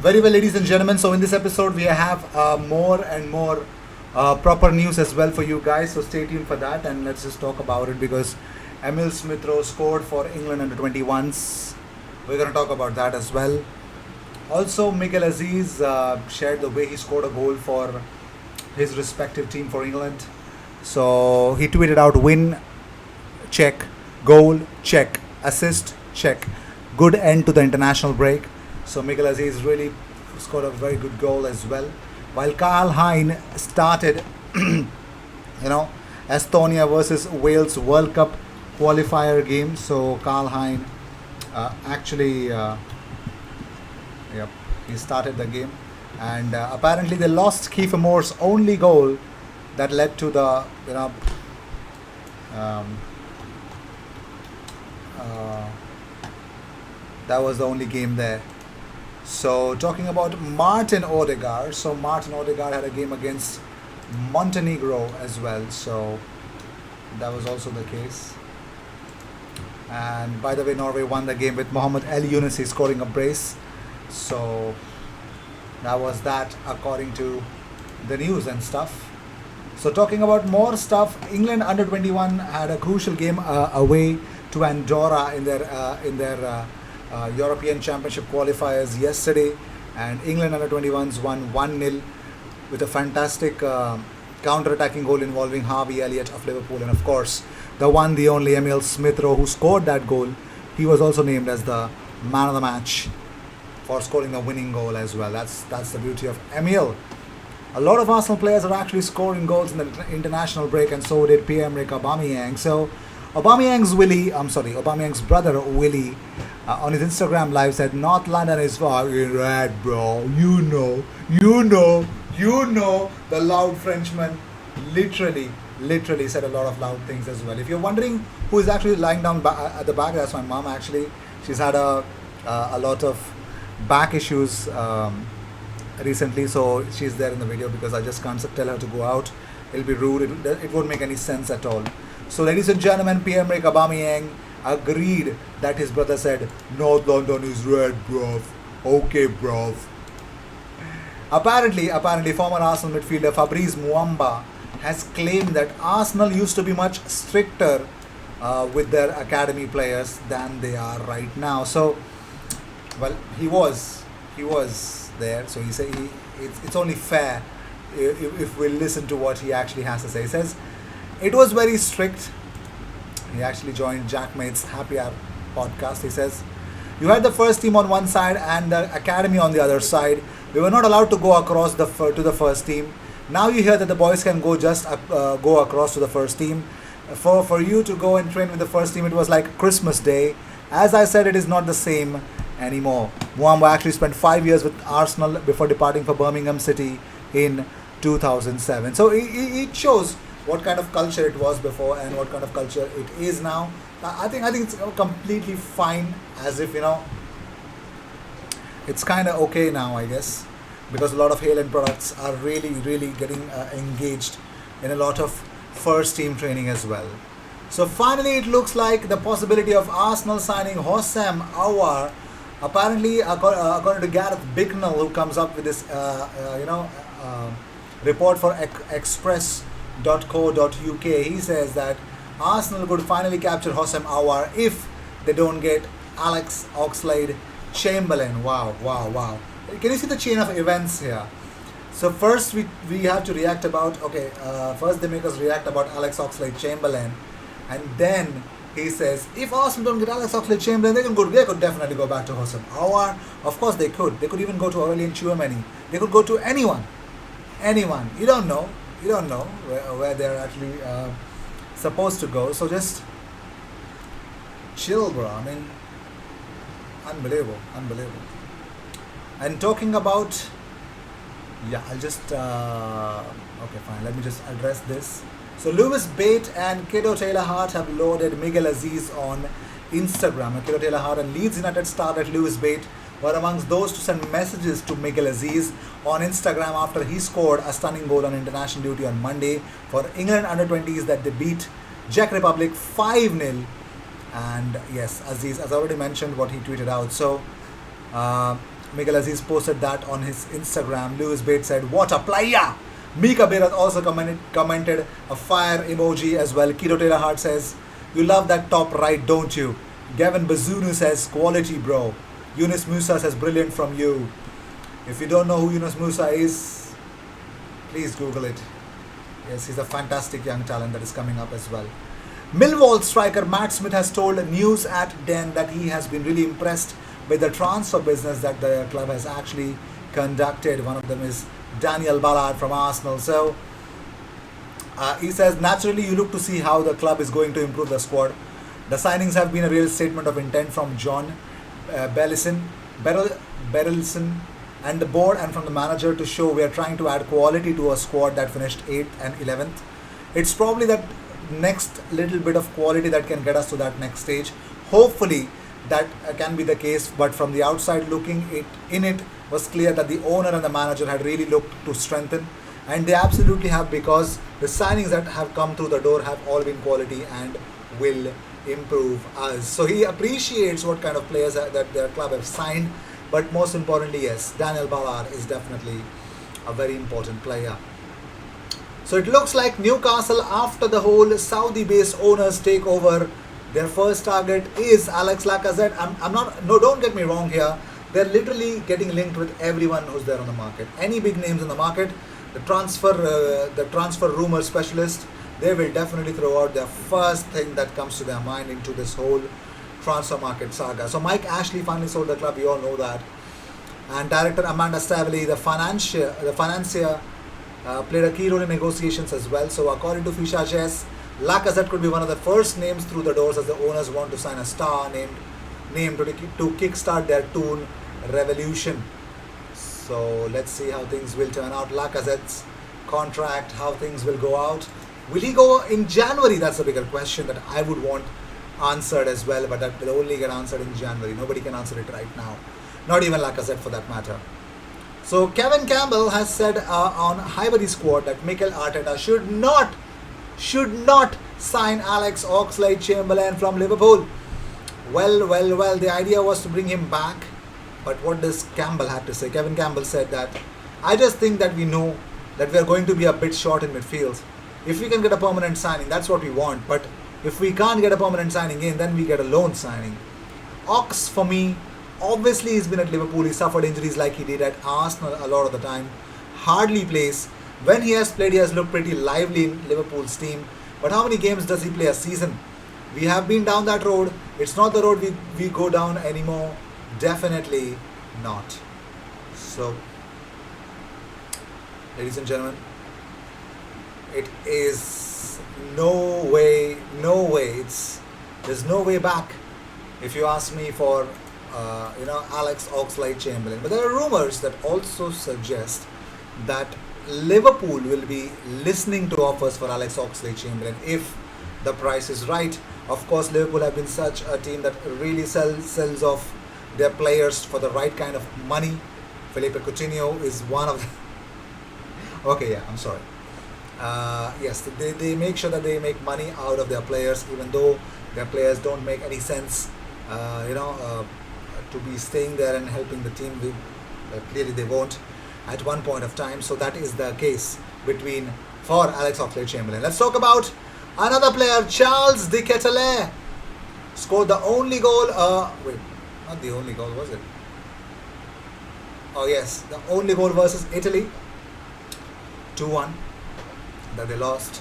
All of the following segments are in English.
Very well, ladies and gentlemen. So in this episode, we have more and more proper news as well for you guys. So stay tuned for that, and let's just talk about it because Emil Smith Rowe scored for England under 21s. We're gonna talk about that as well. Also, Miguel Aziz shared the way he scored a goal for his respective team for England. So he tweeted out: "Win, check; goal, check; assist, check; good end to the international break." So Miguel Aziz really scored a very good goal as well. While Karl Hein started, Estonia versus Wales World Cup qualifier game. So Karl Hein actually, yep, he started the game, and apparently they lost Kiefer Moore's only goal that led to the um, uh, that was the only game there. So talking about Martin Odegaard, so Martin Odegaard had a game against Montenegro as well. So that was also the case. And by the way, Norway won the game with Mohamed El Younisi scoring a brace. So that was that according to the news and stuff. So talking about more stuff, England under 21 had a crucial game away to Andorra in their European Championship qualifiers yesterday, and England under 21s won 1-0 with a fantastic counter-attacking goal involving Harvey Elliott of Liverpool, and of course the one, the only Emil Smith Rowe who scored that goal. He was also named as the man of the match for scoring the winning goal as well. That's the beauty of Emil. A lot of Arsenal players are actually scoring goals in the international break, and so did Pierre-Emerick Aubameyang. So Aubameyang's brother Willie, on his Instagram live said, "North London is fucking red, bro. You know." The loud Frenchman literally said a lot of loud things as well. If you're wondering who is actually lying down at the back, that's my mom actually. She's had a lot of back issues recently, so she's there in the video because I just can't tell her to go out. It'll be rude. It won't make any sense at all. So, ladies and gentlemen, Pierre-Emerick Aubameyang agreed that his brother said, "North London is red, bruv. Okay, bruv." Apparently, former Arsenal midfielder Fabrice Muamba has claimed that Arsenal used to be much stricter with their academy players than they are right now. So, well, he was there. So he said it's only fair if we listen to what he actually has to say. He says it was very strict. He actually joined Jack Mate's Happy Hour podcast. He says, "You had the first team on one side and the academy on the other side. We were not allowed to go across to the first team. Now you hear that the boys can go across to the first team. For you to go and train with the first team, it was like Christmas Day. As I said, it is not the same anymore." Muamba actually spent 5 years with Arsenal before departing for Birmingham City in 2007. So it shows what kind of culture it was before and what kind of culture it is now. I think it's completely fine, as if it's kind of okay now, I guess, because a lot of Haaland products are really getting engaged in a lot of first team training as well. So finally, it looks like the possibility of Arsenal signing Hossam Aouar. Apparently, according to Gareth Bicknell, who comes up with this, report for Express.co.uk, he says that Arsenal could finally capture Hossam Aouar if they don't get Alex Oxlade-Chamberlain. Wow. Can you see the chain of events here? So first we have to react about, first they make us react about Alex Oxlade-Chamberlain, and then he says if Arsenal don't get Alex Oxlade-Chamberlain, they could definitely go back to Hossam Aouar. Of course they could. They could even go to Aurelien Tchouameni. They could go to anyone. You don't know where they're actually supposed to go. So just chill, bro. I mean, unbelievable. And talking about, I'll just okay, fine. Let me just address this. So Lewis Bate and Kato Taylor-Hart have loaded Miguel Aziz on Instagram. And Kato Taylor-Hart and Leeds United starlet Lewis Bate were amongst those to send messages to Miguel Aziz on Instagram after he scored a stunning goal on international duty on Monday for England under-20s that they beat Czech Republic 5-0. And yes, Aziz, as I already mentioned, what he tweeted out. So Miguel Aziz posted that on his Instagram. Lewis Bates said, "What a player!" Mika Berat also commented a fire emoji as well. Kiro Taylor Hart says, "You love that top right, don't you?" Gavin Bazunu says, "Quality, bro." Yunus Musa says, "Brilliant from you." If you don't know who Yunus Musa is, please Google it. Yes, he's a fantastic young talent that is coming up as well. Millwall striker Matt Smith has told News at 10 that he has been really impressed with the transfer business that the club has actually conducted. One of them is Daniel Ballard from Arsenal. So he says, naturally you look to see how the club is going to improve the squad. The signings have been a real statement of intent from John Berylson and the board and from the manager to show we are trying to add quality to a squad that finished 8th and 11th. It's probably that next little bit of quality that can get us to that next stage. Hopefully that can be the case, but from the outside looking it was clear that the owner and the manager had really looked to strengthen, and they absolutely have, because the signings that have come through the door have all been quality and will improve us. So he appreciates what kind of players that their club have signed, but most importantly, yes, Daniel Ballard is definitely a very important player. So it looks like Newcastle, after the whole Saudi-based owners take over, their first target is Alex Lacazette. Don't get me wrong here. They're literally getting linked with everyone who's there on the market. Any big names on the market, the transfer rumor specialist, they will definitely throw out their first thing that comes to their mind into this whole transfer market saga. So Mike Ashley finally sold the club. We all know that. And director Amanda Staveley, the financier, played a key role in negotiations as well. So according to Fichajes, Lacazette could be one of the first names through the doors, as the owners want to sign a star name to kickstart their Toon revolution. So let's see how things will turn out. Lacazette's contract, how things will go out. Will he go in January? That's a bigger question that I would want answered as well, but that will only get answered in January. Nobody can answer it right now, not even Lacazette for that matter. So Kevin Campbell has said on Highbury squad that Mikel Arteta should not sign Alex Oxlade-Chamberlain from Liverpool. Well, the idea was to bring him back, but what does Campbell have to say? Kevin Campbell said that, "I just think that we know that we are going to be a bit short in midfield. If we can get a permanent signing, that's what we want, but if we can't get a permanent signing in, then we get a loan signing." Ox, for me, obviously he's been at Liverpool. He suffered injuries like he did at Arsenal a lot of the time. Hardly plays. When he has played, he has looked pretty lively in Liverpool's team. But how many games does he play a season? We have been down that road. It's not the road we go down anymore. Definitely not. So, ladies and gentlemen, it is no way. There's no way back, if you ask me, for Alex Oxlade-Chamberlain. But there are rumors that also suggest that Liverpool will be listening to offers for Alex Oxlade-Chamberlain if the price is right. Of course, Liverpool have been such a team that really sells off their players for the right kind of money. Felipe Coutinho is one of them. Okay, yeah, I'm sorry. Yes, they make sure that they make money out of their players, even though their players don't make any sense, to be staying there and helping the team. Clearly they won't at one point of time. So that is the case for Alex Oxlade-Chamberlain. Let's talk about another player, Charles de Ketelaere. Scored the only goal. Not the only goal, was it? Oh yes, the only goal versus Italy, 2-1, that they lost.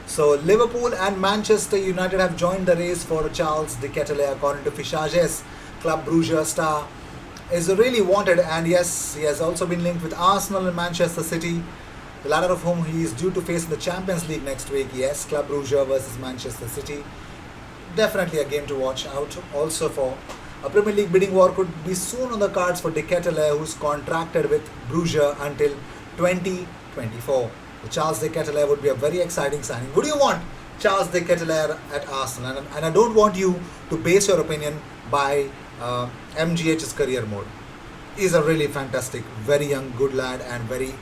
So Liverpool and Manchester United have joined the race for Charles de Ketelaere. According to Fichajes, Club Brugge star is really wanted, and yes, he has also been linked with Arsenal and Manchester City, the latter of whom he is due to face in the Champions League next week. Yes, Club Brugge versus Manchester City. Definitely a game to watch out. Also, for a Premier League bidding war could be soon on the cards for de Ketelaere, who's contracted with Brugge until 2024. So Charles de Ketelaere would be a very exciting signing. Would you want Charles de Ketelaere at Arsenal? And I don't want you to base your opinion by MGH's career mode. He's a really fantastic, very young, good lad, and very,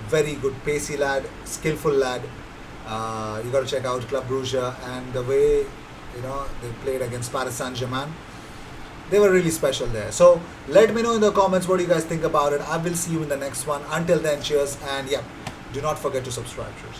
very good pacey lad, skillful lad. You got to check out Club Brugge and the way they played against Paris Saint-Germain. They were really special there. So let me know in the comments what you guys think about it. I will see you in the next one. Until then, cheers, and yeah, do not forget to subscribe. Cheers.